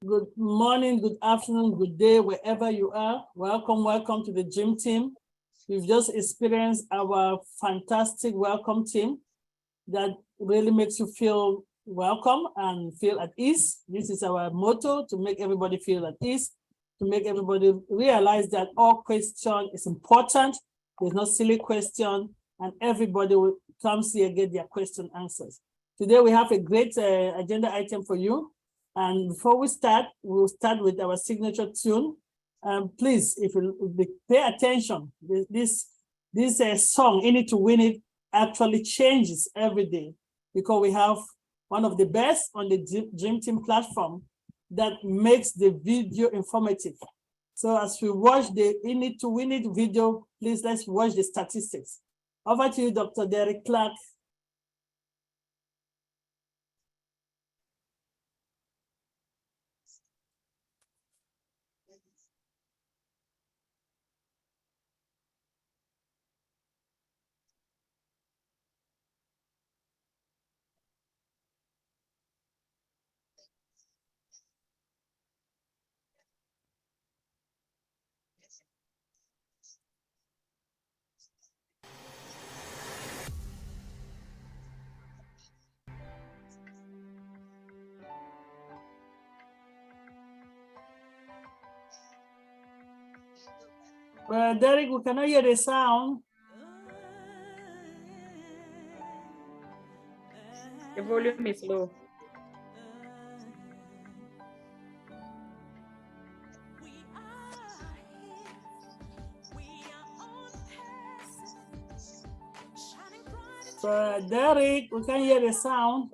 Good morning, good afternoon, good day, wherever you are. Welcome to the Dream Team. We've just experienced our fantastic welcome team that really makes you feel welcome and feel at ease. This is our motto, to make everybody feel at ease, to make everybody realize that all question is important. There's no silly question, and everybody will come here and get their question answers. Today we have a great agenda item for you. And before we start, we'll start with our signature tune. Please, if you pay attention, this song, In It to Win It, actually changes every day, because we have one of the best on the Dream Team platform that makes the video informative. So as we watch the In It to Win It video, please let's watch the statistics. Over to you, Dr. Derek Clark. Derek, we cannot hear the sound. The volume is low. Derek, we can't hear the sound.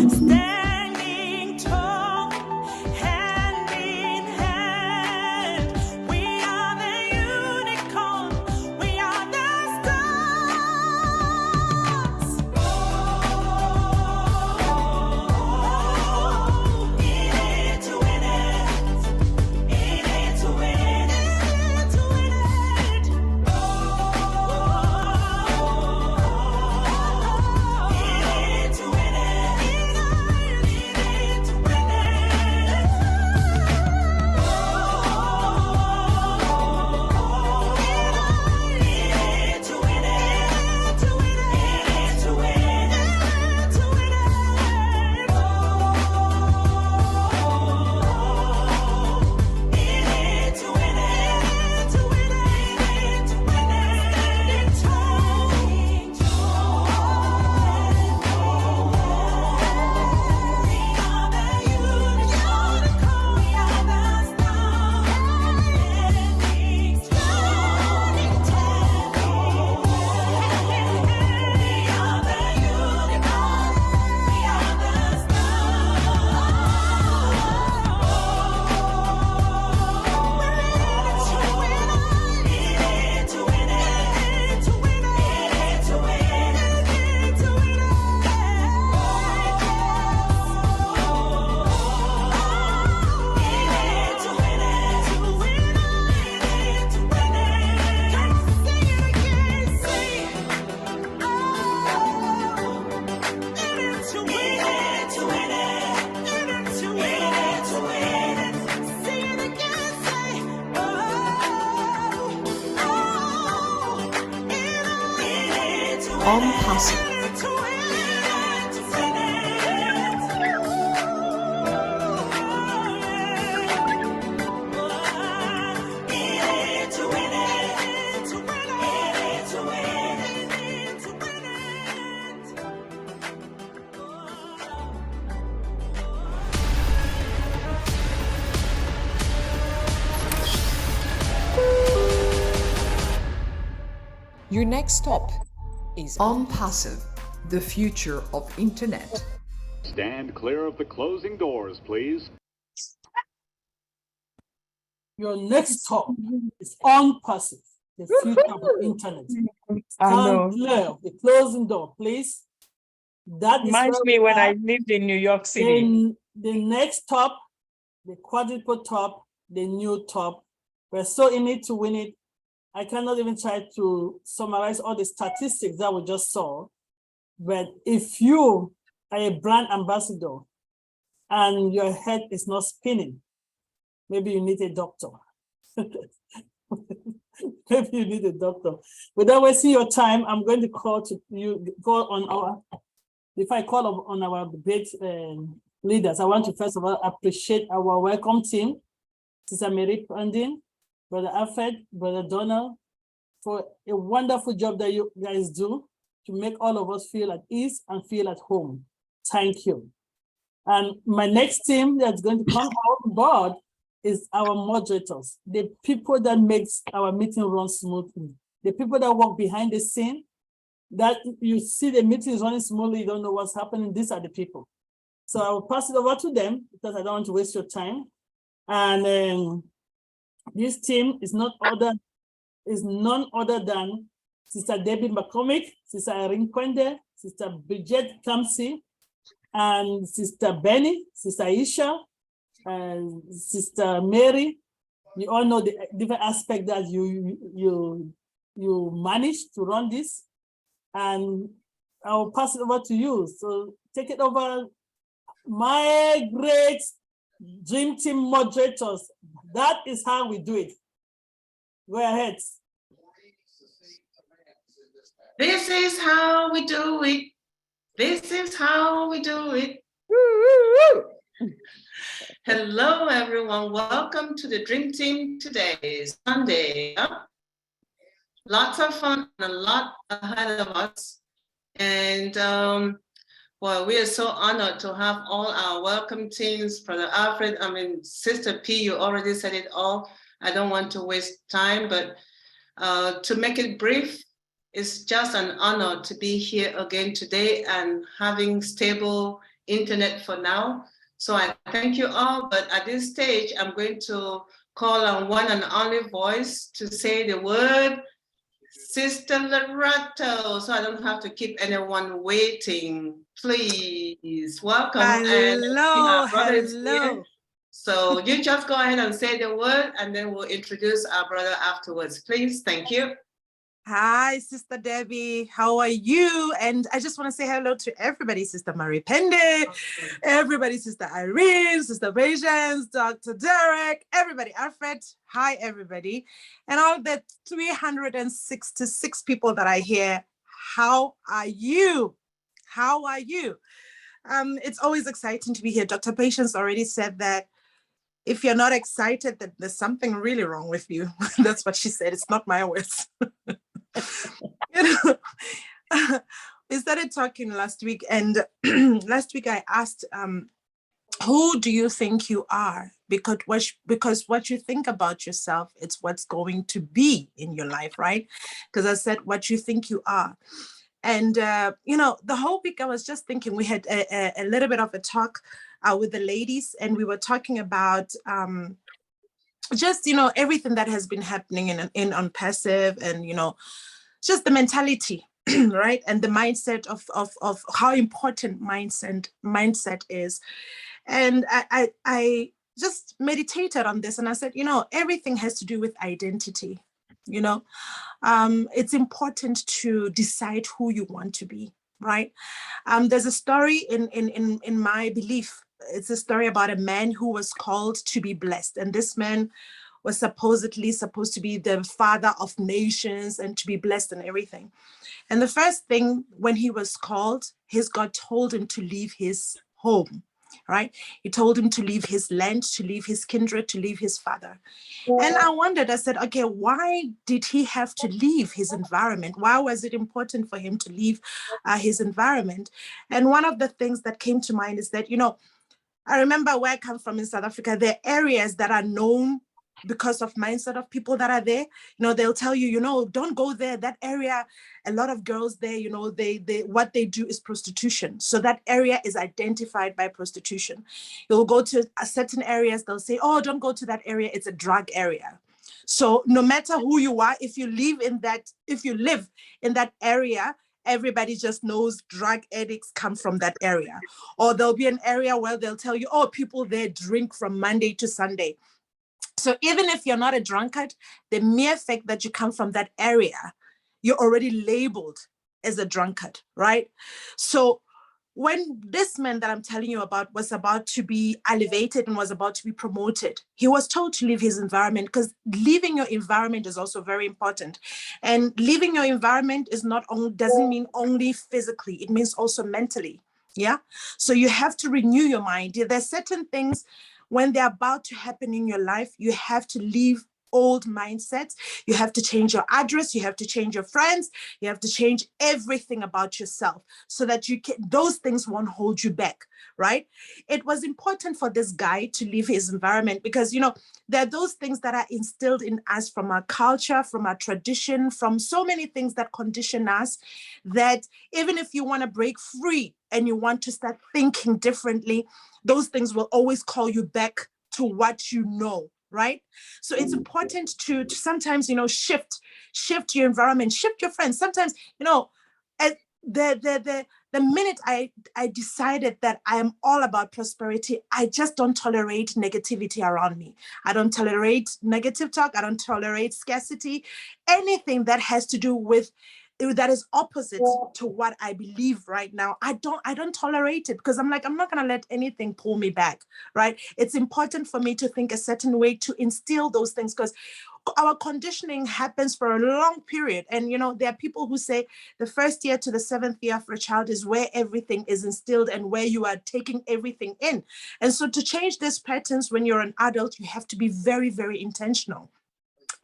Standing tall, hand in hand, we are the unicorn, we are the stars. In it to win it, in it to win it, to win it. In it to win it. ONPASSIVE. Your next stop is ONPASSIVE, the future of internet. Stand clear of the closing doors, please. Your next stop is ONPASSIVE, the future of the internet. I Stand know. clear of the closing door, please. That is Reminds where me we when I are. lived in New York City. Then the next top, the quadruple top, the new top. We're so in it to win it. I cannot even try to summarize all the statistics that we just saw. But if you are a brand ambassador and your head is not spinning, maybe you need a doctor. Maybe you need a doctor. Without wasting your time, I'm going to call on our, if I call on our great leaders, I want to first of all appreciate our welcome team, Sister Mary Pandin, Brother Alfred, Brother Donald, for a wonderful job that you guys do to make all of us feel at ease and feel at home. Thank you. And my next team that's going to come on board is our moderators, the people that makes our meeting run smoothly, the people that work behind the scene, that you see the meeting is running smoothly, you don't know what's happening. These are the people. So I will pass it over to them because I don't want to waste your time. And this team is none other than Sister Debbie McCormick, Sister Irene Kwende, Sister Bridget Kamsi, and Sister Benny, Sister Aisha, and Sister Mary. You all know the different aspects that you manage to run this. And I'll pass it over to you. So take it over, my great Dream Team moderators. That is how we do it. Go ahead. This is how we do it. This is how we do it. Hello, everyone. Welcome to the Dream Team today, Sunday. Lots of fun and a lot ahead of us. And well, we are so honored to have all our welcome teams, Brother Alfred. I mean, Sister P, you already said it all. I don't want to waste time, but to make it brief, it's just an honor to be here again today and having stable internet for now. So I thank you all, but at this stage, I'm going to call on one and only voice to say the word, Sister Lerato, so I don't have to keep anyone waiting. Please, welcome. Hello, hello. So you just go ahead and say the word, and then we'll introduce our brother afterwards. Please, thank you. Hi, Sister Debbie. How are you? And I just want to say hello to everybody, Sister Marie Pende, everybody, Sister Irene, Sister Patience, Dr. Derek, everybody, Alfred. Hi, everybody. And all the 366 people that I hear. How are you? How are you? It's always exciting to be here. Dr. Patience already said that if you're not excited, that there's something really wrong with you. That's what she said. It's not my words. We started talking last week, and last week I asked, who do you think you are? Because what you think about yourself, it's what's going to be in your life, right? Because I said what you think you are. And, the whole week I was just thinking, we had a little bit of a talk with the ladies, and we were talking about just, everything that has been happening in ONPASSIVE, and, just the mentality, right? And the mindset of how important mindset is. And I just meditated on this, and I said, everything has to do with identity. It's important to decide who you want to be, right? There's a story in my belief. It's a story about a man who was called to be blessed, and this man was supposedly supposed to be the father of nations and to be blessed and everything. And the first thing when he was called, his God told him to leave his home, right? He told him to leave his land, to leave his kindred, to leave his father. And I wondered, I said, okay, why did he have to leave his environment? Why was it important for him to leave his environment? And one of the things that came to mind is that, I remember where I come from in South Africa, there are areas that are known because of mindset of people that are there. They'll tell you, don't go there. That area, a lot of girls there, they what they do is prostitution. So that area is identified by prostitution. You'll go to certain areas, they'll say, oh, don't go to that area. It's a drug area. So no matter who you are, if you live in that area, everybody just knows drug addicts come from that area. Or there'll be an area where they'll tell you, oh, people there drink from Monday to Sunday. So even if you're not a drunkard, the mere fact that you come from that area, you're already labeled as a drunkard, right? So when this man that I'm telling you about was about to be elevated and was about to be promoted, he was told to leave his environment, because leaving your environment is also very important. And leaving your environment doesn't mean only physically, it means also mentally. Yeah. So you have to renew your mind. There's certain things when they're about to happen in your life, you have to leave old mindsets. You have to change your address. You have to change your friends. You have to change everything about yourself so that those things won't hold you back, right? It was important for this guy to leave his environment because, there are those things that are instilled in us from our culture, from our tradition, from so many things that condition us, that even if you want to break free and you want to start thinking differently, those things will always call you back to what you know, right? So it's important to sometimes, shift your environment, shift your friends. Sometimes, the minute I decided that I am all about prosperity, I just don't tolerate negativity around me. I don't tolerate negative talk. I don't tolerate scarcity. Anything that has to do with that is opposite to what I believe right now, I don't tolerate it, because I'm not going to let anything pull me back, right? It's important for me to think a certain way, to instill those things, because our conditioning happens for a long period. And, there are people who say the first year to the 7th year for a child is where everything is instilled and where you are taking everything in. And so to change these patterns when you're an adult, you have to be very, very intentional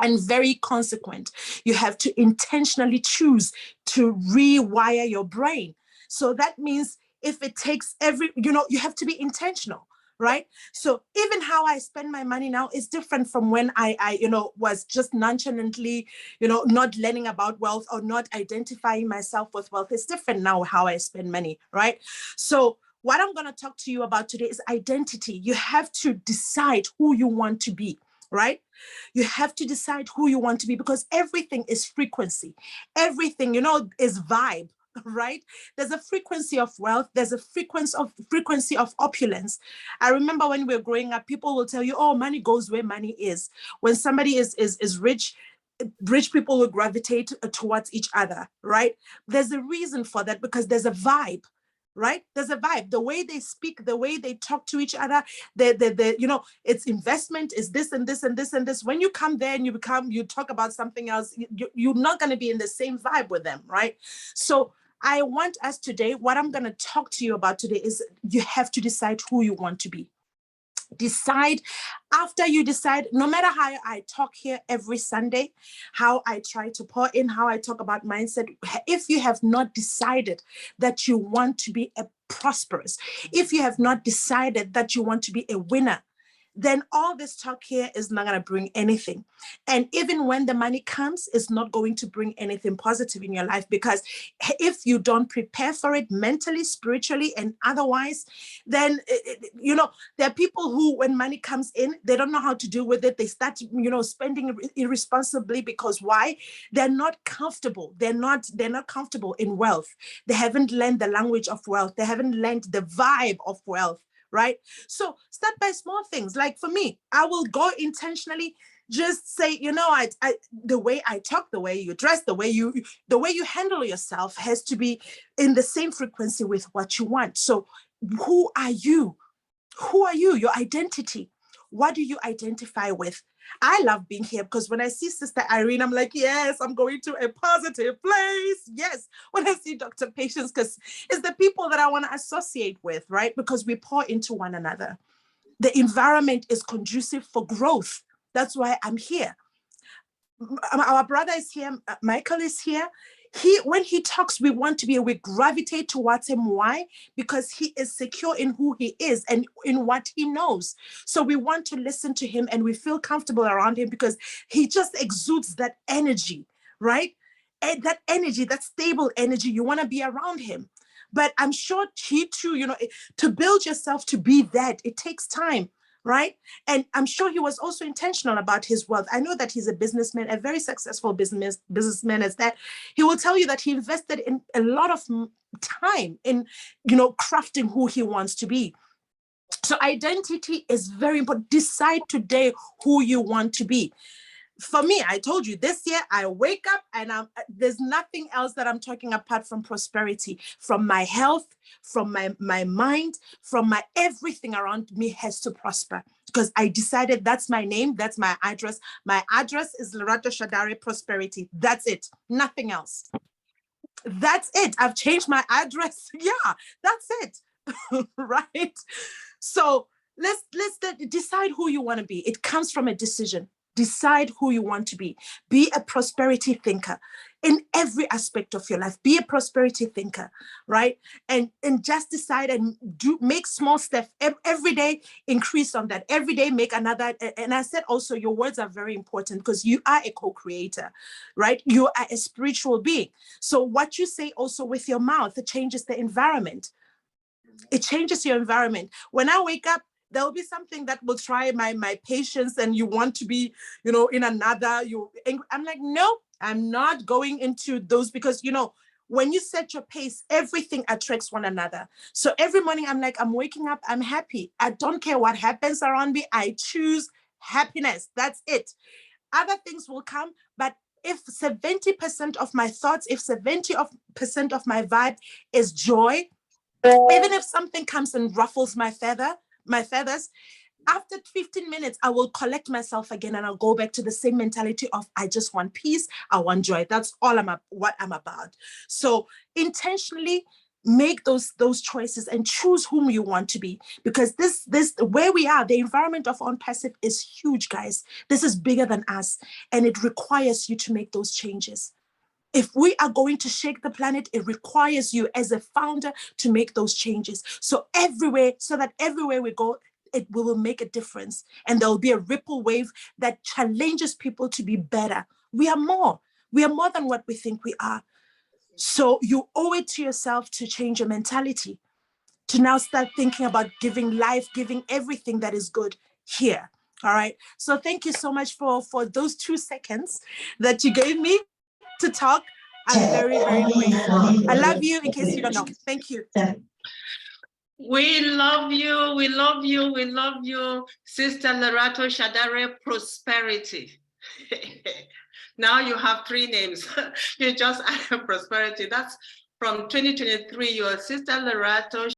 and very consequent. You have to intentionally choose to rewire your brain. So that means if it takes you have to be intentional, right? So even how I spend my money now is different from when I was just nonchalantly, not learning about wealth or not identifying myself with wealth. It's different now how I spend money, right? So what I'm going to talk to you about today is identity. You have to decide who you want to be, right? You have to decide who you want to be, because everything is frequency. Everything, is vibe, right? There's a frequency of wealth. There's a frequency of opulence. I remember when we were growing up, people will tell you, oh, money goes where money is. When somebody is rich people will gravitate towards each other, right? There's a reason for that, because there's a vibe. Right? There's a vibe. The way they speak, the way they talk to each other, it's investment, is this and this and this and this. When you come there and you talk about something else, you're not going to be in the same vibe with them, right? So I want us today, what I'm going to talk to you about today is you have to decide who you want to be. Decide. After you decide, no matter how I talk here every Sunday, how I try to pour in, how I talk about mindset, if you have not decided that you want to be a prosperous, if you have not decided that you want to be a winner, then all this talk here is not going to bring anything. And even when the money comes, it's not going to bring anything positive in your life, because if you don't prepare for it mentally, spiritually, and otherwise, then, there are people who, when money comes in, they don't know how to deal with it. They start, spending irresponsibly, because why? They're not comfortable. They're not comfortable in wealth. They haven't learned the language of wealth. They haven't learned the vibe of wealth. Right? So start by small things. Like for me, I will go intentionally, just say, the way I talk, the way you dress, the way you handle yourself has to be in the same frequency with what you want. So who are you? Who are you? Your identity. What do you identify with? I love being here because when I see Sister Irene, I'm like, yes, I'm going to a positive place. Yes. When I see Dr. Patience, because it's the people that I want to associate with, right? Because we pour into one another. The environment is conducive for growth. That's why I'm here. Our brother is here. Michael is here. When he talks, we gravitate towards him. Why? Because he is secure in who he is and in what he knows. So we want to listen to him and we feel comfortable around him because he just exudes that energy, right? And that energy, that stable energy, you want to be around him. But I'm sure he too, to build yourself to be that, it takes time. Right? And I'm sure he was also intentional about his wealth. I know that he's a businessman, a very successful businessman as that. He will tell you that he invested in a lot of time in, crafting who he wants to be. So identity is very important. Decide today who you want to be. For me, I told you this year, I wake up and there's nothing else that I'm talking apart from prosperity, from my health, from my mind, from my everything around me has to prosper because I decided that's my name. That's my address. My address is Lerato Shadare Prosperity. That's it. Nothing else. That's it. I've changed my address. Yeah, that's it. Right. So let's decide who you want to be. It comes from a decision. Decide who you want to be. Be a prosperity thinker in every aspect of your life. Be a prosperity thinker, right? And just decide and make small steps every day. Increase on that every day. Make another. And I said also, your words are very important because you are a co-creator, right? You are a spiritual being. So what you say also with your mouth, it changes the environment. It changes your environment. When I wake up, there will be something that will try my patience and you want to be, in another, I'm like, no, I'm not going into those because, when you set your pace, everything attracts one another. So every morning I'm like, I'm waking up, I'm happy. I don't care what happens around me. I choose happiness. That's it. Other things will come, but if 70% of my thoughts, if 70% of my vibe is joy, even if something comes and ruffles my feathers, after 15 minutes, I will collect myself again and I'll go back to the same mentality of I just want peace, I want joy. That's all what I'm about. So intentionally make those choices and choose whom you want to be, because this where we are, the environment of ONPASSIVE is huge, guys. This is bigger than us and it requires you to make those changes. If we are going to shake the planet, it requires you as a founder to make those changes. So that everywhere we go, it will make a difference. And there will be a ripple wave that challenges people to be better. We are more than what we think we are. So you owe it to yourself to change your mentality, to now start thinking about giving life, giving everything that is good here. All right. So thank you so much for those 2 seconds that you gave me to talk. I'm very, very grateful. I love you in case you don't know. Thank you. We love you. We love you. We love you, Sister Lerato Shadare Prosperity. Now you have 3 names. You just added prosperity. That's from 2023. Your Sister Lerato